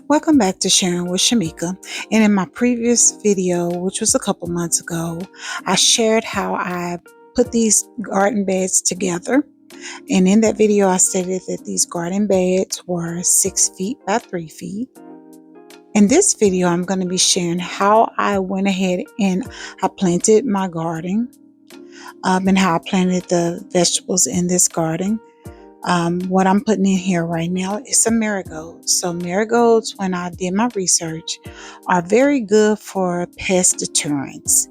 Welcome back to Sharing with Shamika. And in my previous video, which was a couple months ago, I shared how I put these garden beds together. And in that video, I stated that these garden beds were 6 feet by 3 feet. In this video, I'm going to be sharing how I went ahead and I planted my garden and how I planted the vegetables in this garden. What I'm putting in here right now is some marigolds. So marigolds, when I did my research, are very good for pest deterrents.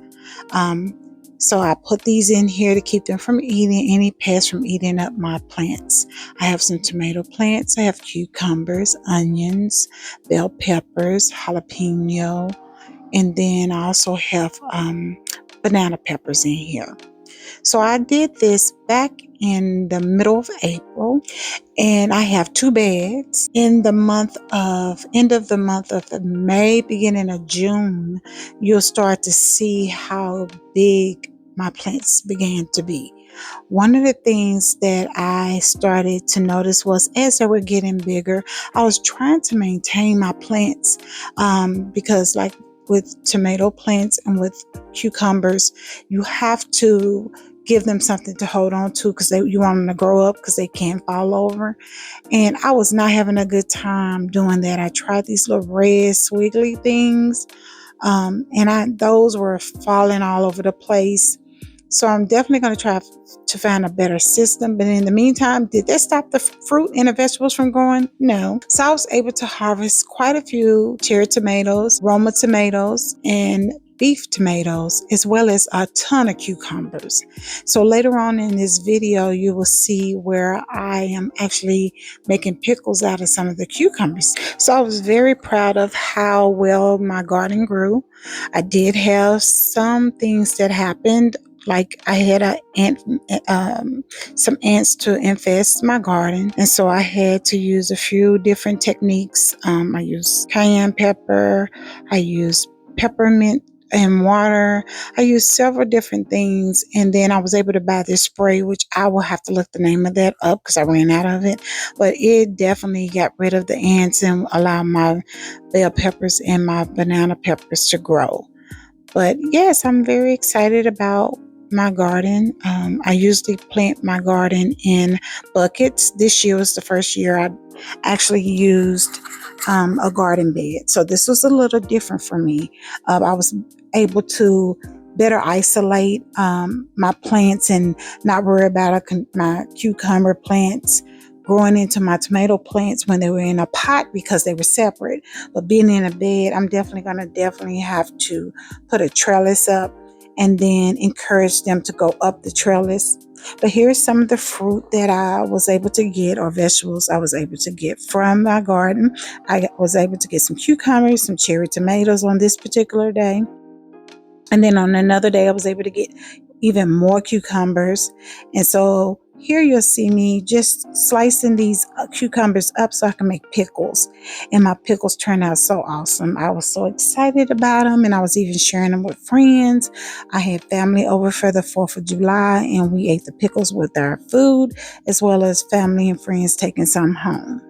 So I put these in here to keep them from eating any pests from eating up my plants. I have some tomato plants. I have cucumbers, onions, bell peppers, jalapeno, and then I also have banana peppers in here. So I did this back in the middle of April, and I have 2 beds. In the end of the month of May, beginning of June, you'll start to see how big my plants began to be. One of the things that I started to notice was as they were getting bigger, I was trying to maintain my plants because like with tomato plants and with cucumbers, you have to give them something to hold on to because you want them to grow up because they can fall over. And I was not having a good time doing that. I tried these little red swiggly things, and those were falling all over the place. So I'm definitely going to try to find a better system. But in the meantime, did that stop the fruit and the vegetables from growing? No. So I was able to harvest quite a few cherry tomatoes, Roma tomatoes, and beef tomatoes, as well as a ton of cucumbers. So later on in this video, you will see where I am actually making pickles out of some of the cucumbers. So I was very proud of how well my garden grew. I did have some things that happened, like I had some ants to infest my garden, and so I had to use a few different techniques. I used cayenne pepper, I used peppermint and water. I used several different things, and then I was able to buy this spray, which I will have to look the name of that up because I ran out of it. But it definitely got rid of the ants and allowed my bell peppers and my banana peppers to grow. But yes, I'm very excited about my garden. I usually plant my garden in buckets. This year was the first year I actually used a garden bed. So this was a little different for me. I was able to better isolate my plants and not worry about my cucumber plants growing into my tomato plants when they were in a pot because they were separate. But being in a bed, I'm definitely going to have to put a trellis up and then encourage them to go up the trellis. But here's some of the fruit that I was able to get, or vegetables I was able to get from my garden. I was able to get some cucumbers, some cherry tomatoes on this particular day. And then on another day, I was able to get even more cucumbers. And so here you'll see me just slicing these cucumbers up so I can make pickles. And my pickles turned out so awesome. I was so excited about them, and I was even sharing them with friends. I had family over for the 4th of July, and we ate the pickles with our food, as well as family and friends taking some home.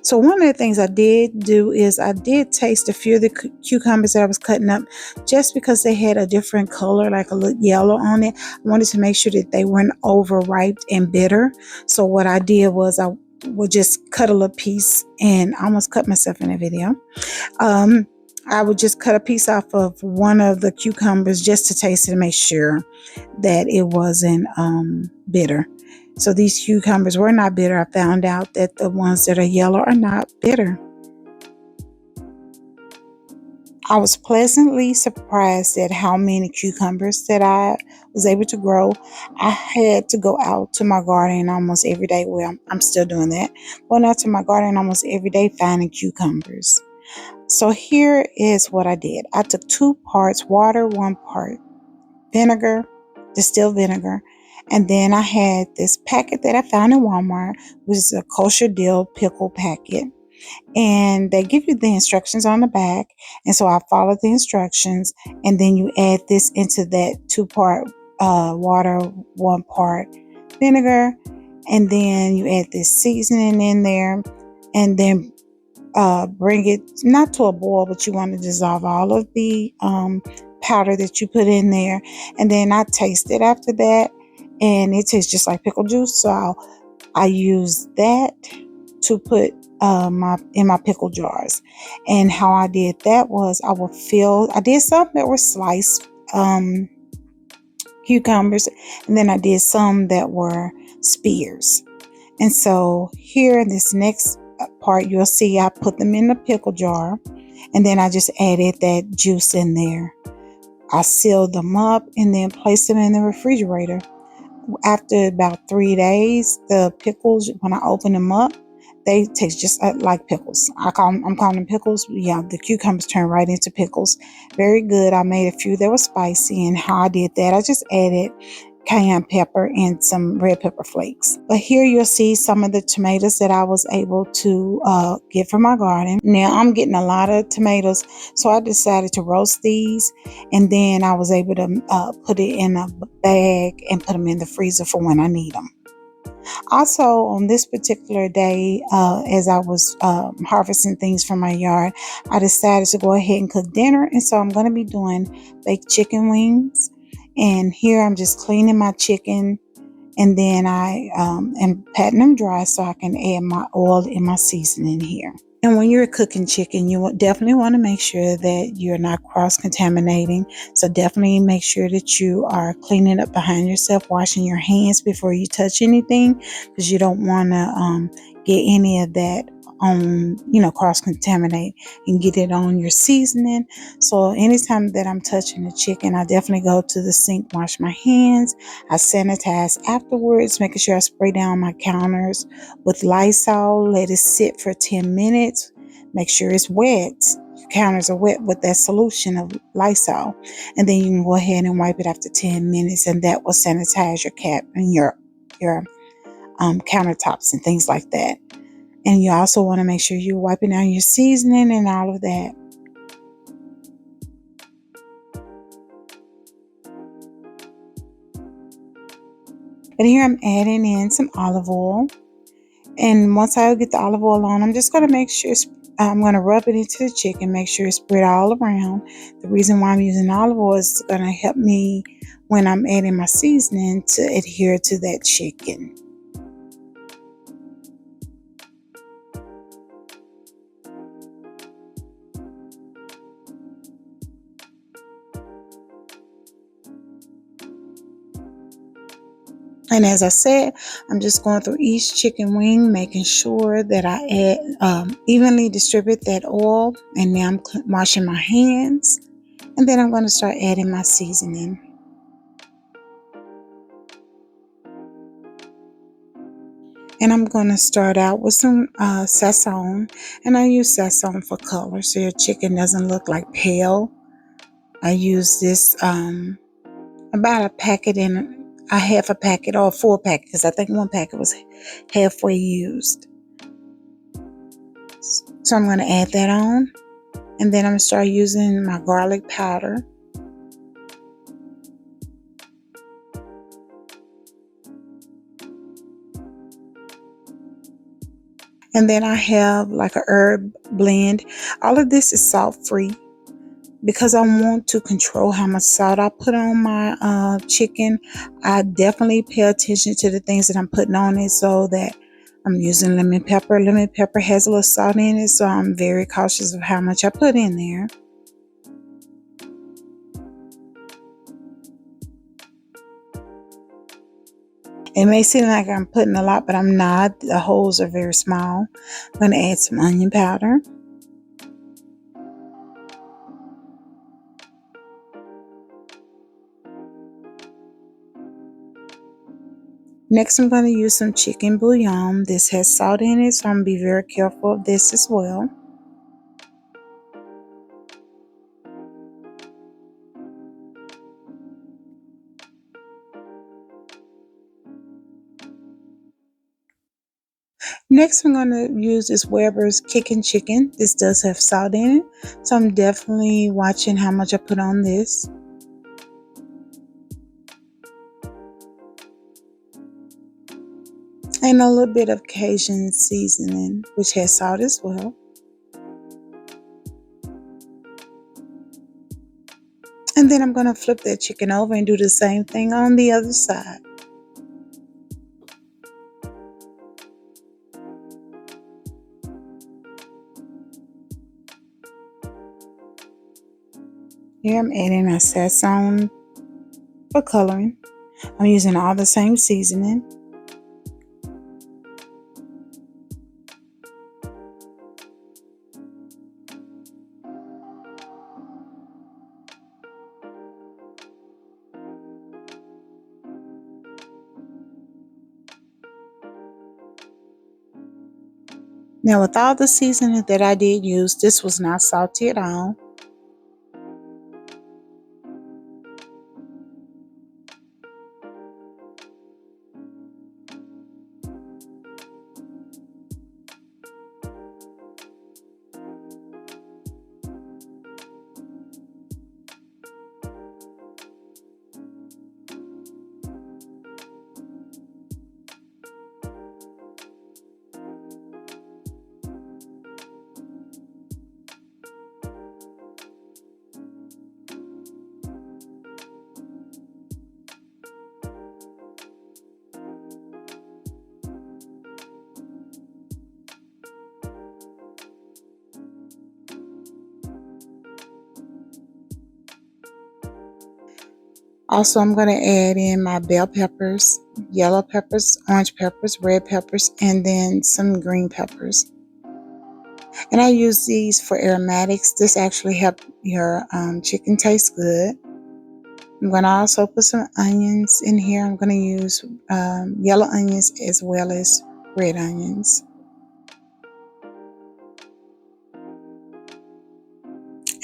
So one of the things I did do is I did taste a few of the cucumbers that I was cutting up just because they had a different color, like a little yellow on it. I wanted to make sure that they weren't overripe and bitter. So what I did was I would just cut a little piece, and I almost cut myself in a video. I would just cut a piece off of one of the cucumbers just to taste it and make sure that it wasn't bitter. So these cucumbers were not bitter. I found out that the ones that are yellow are not bitter. I was pleasantly surprised at how many cucumbers that I was able to grow. I had to go out to my garden almost every day. Well, I'm still doing that. Going out to my garden almost every day finding cucumbers. So here is what I did. I took 2 parts water, 1 part vinegar, distilled vinegar. And then I had this packet that I found in Walmart, which is a kosher dill pickle packet. And they give you the instructions on the back. And so I followed the instructions. And then you add this into that 2 part water, 1 part vinegar. And then you add this seasoning in there, and then bring it not to a boil, but you want to dissolve all of the powder that you put in there. And then I taste it after that, and it tastes just like pickle juice. So I use that to put in my pickle jars. And how I did that was I did some that were sliced cucumbers, and then I did some that were spears. And so here in this next part, you'll see I put them in the pickle jar, and then I just added that juice in there. I sealed them up and then placed them in the refrigerator. After about 3 days, the pickles, when I open them up, they taste just like pickles. I'm calling them pickles. Yeah, the cucumbers turn right into pickles. Very good. I made a few that were spicy, and how I did that, I just added cayenne pepper and some red pepper flakes. But here you'll see some of the tomatoes that I was able to get from my garden. Now I'm getting a lot of tomatoes, so I decided to roast these, and then I was able to put it in a bag and put them in the freezer for when I need them. Also, on this particular day, as I was harvesting things from my yard, I decided to go ahead and cook dinner, and so I'm going to be doing baked chicken wings. And here I'm just cleaning my chicken, and then I am patting them dry so I can add my oil and my seasoning here. And when you're cooking chicken, you definitely want to make sure that you're not cross-contaminating. So definitely make sure that you are cleaning up behind yourself, washing your hands before you touch anything, because you don't want to get any of that on, cross-contaminate and get it on your seasoning. So anytime that I'm touching the chicken, I definitely go to the sink, wash my hands. I sanitize afterwards, making sure I spray down my counters with Lysol. Let it sit for 10 minutes. Make sure it's wet. Your counters are wet with that solution of Lysol. And then you can go ahead and wipe it after 10 minutes, and that will sanitize your cap and your countertops and things like that. And you also want to make sure you're wiping down your seasoning and all of that. But here I'm adding in some olive oil. And once I get the olive oil on, I'm just going to make sure I'm going to rub it into the chicken, make sure it's spread all around. The reason why I'm using olive oil is going to help me when I'm adding my seasoning to adhere to that chicken. And as I said, I'm just going through each chicken wing, making sure that I evenly distribute that oil. And now I'm washing my hands. And then I'm going to start adding my seasoning. And I'm going to start out with some sazon. And I use sazon for color so your chicken doesn't look like pale. I use this about a packet in a half a packet or a full packet, because I think one packet was halfway used. So I'm going to add that on, and then I'm going to start using my garlic powder. And then I have like a herb blend. All of this is salt free, because I want to control how much salt I put on my chicken. I definitely pay attention to the things that I'm putting on it, so that I'm using lemon pepper. Lemon pepper has a little salt in it, so I'm very cautious of how much I put in there. It may seem like I'm putting a lot, but I'm not. The holes are very small. I'm going to add some onion powder. Next, I'm going to use some chicken bouillon. This has salt in it, so I'm going to be very careful of this as well. Next, I'm going to use this Weber's Kickin' Chicken. This does have salt in it, so I'm definitely watching how much I put on this. And a little bit of Cajun seasoning, which has salt as well. And then I'm going to flip that chicken over and do the same thing on the other side. Here I'm adding a sazon for coloring. I'm using all the same seasoning. Now with all the seasoning that I did use, this was not salty at all. Also, I'm going to add in my bell peppers, yellow peppers, orange peppers, red peppers, and then some green peppers. And I use these for aromatics. This actually helps your chicken taste good. I'm going to also put some onions in here. I'm going to use yellow onions as well as red onions.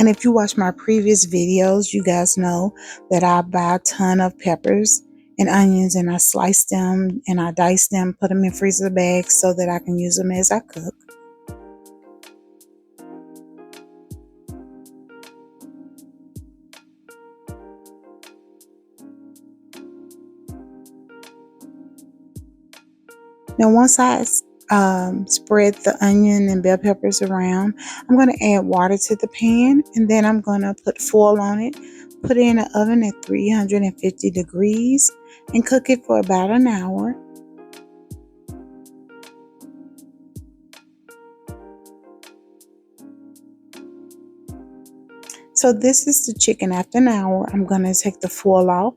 And if you watch my previous videos, you guys know that I buy a ton of peppers and onions and I slice them and I dice them, put them in freezer bags so that I can use them as I cook. Now once I spread the onion and bell peppers around, I'm going to add water to the pan and then I'm going to put foil on it, put it in the oven at 350 degrees and cook it for about an hour. So this is the chicken after an hour. I'm going to take the foil off.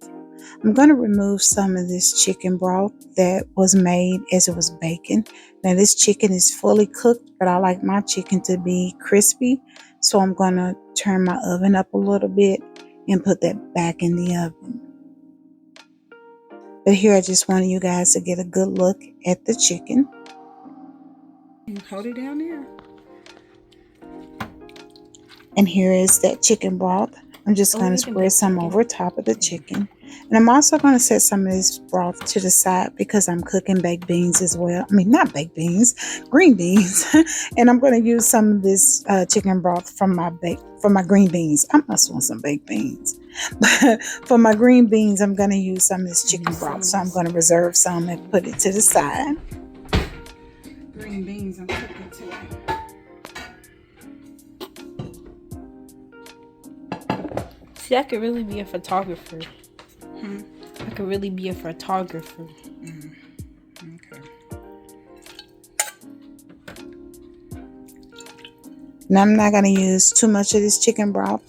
I'm going to remove some of this chicken broth that was made as it was baking. Now this chicken is fully cooked, but I like my chicken to be crispy. So I'm going to turn my oven up a little bit and put that back in the oven. But here I just wanted you guys to get a good look at the chicken. Hold it down there. And here is that chicken broth. I'm just going to spread some over top of the chicken. And I'm also going to set some of this broth to the side because I'm cooking baked beans as well. I mean, not baked beans, green beans. And I'm going to use some of this chicken broth from my green beans. I must want some baked beans. But for my green beans, I'm going to use some of this chicken broth. So I'm going to reserve some and put it to the side. Green beans I'm cooking today. See, I could really be a photographer. I could really be a photographer. Okay. Now I'm not going to use too much of this chicken broth.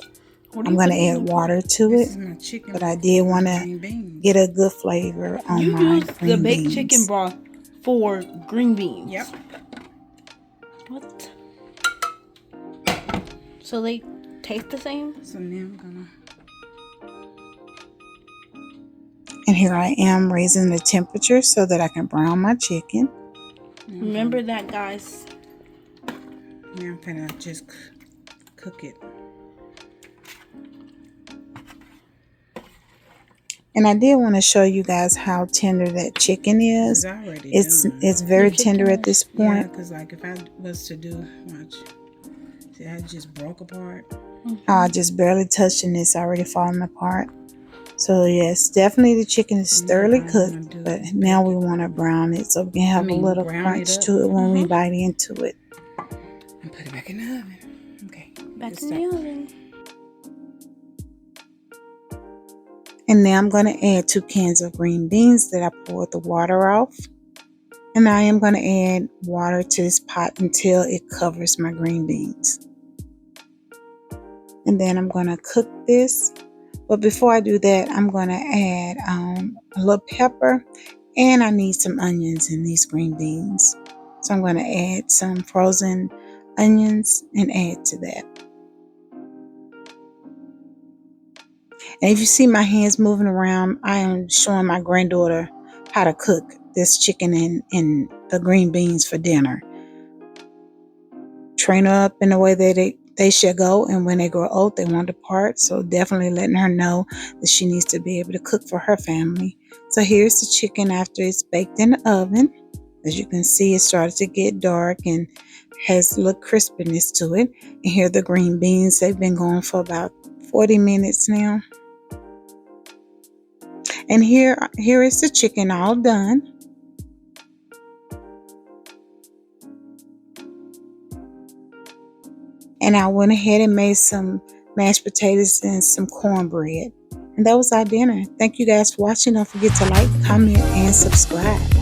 I'm going to add water to it. But I did want to get a good flavor on my green beans. You use the baked chicken broth for green beans? Yep. What? So they taste the same? So now I'm going to... And here I am raising the temperature so that I can brown my chicken. Remember that, guys. Now I'm going to just cook it. And I did want to show you guys how tender that chicken is. It's very tender at this point. Yeah, because like if I was to do, watch, see how it just broke apart? I just barely touched and it's already falling apart. So yes, definitely the chicken is thoroughly cooked, but now we want to brown it so we can have a little crunch to it when we bite into it. And put it back in the oven. Okay, back in the oven. And now I'm going to add 2 cans of green beans that I poured the water off. And I am going to add water to this pot until it covers my green beans. And then I'm going to cook this. But before I do that, I'm going to add a little pepper, and I need some onions in these green beans. So I'm going to add some frozen onions and add to that. And if you see my hands moving around, I am showing my granddaughter how to cook this chicken and the green beans for dinner. Train her up in the way that they should go, and when they grow old, they want to depart. So definitely letting her know that she needs to be able to cook for her family. So here's the chicken after it's baked in the oven. As you can see, it started to get dark and has a little crispiness to it. And here are the green beans. They've been going for about 40 minutes now. And here is the chicken all done. And I went ahead and made some mashed potatoes and some cornbread. And that was our dinner. Thank you guys for watching. Don't forget to like, comment, and subscribe.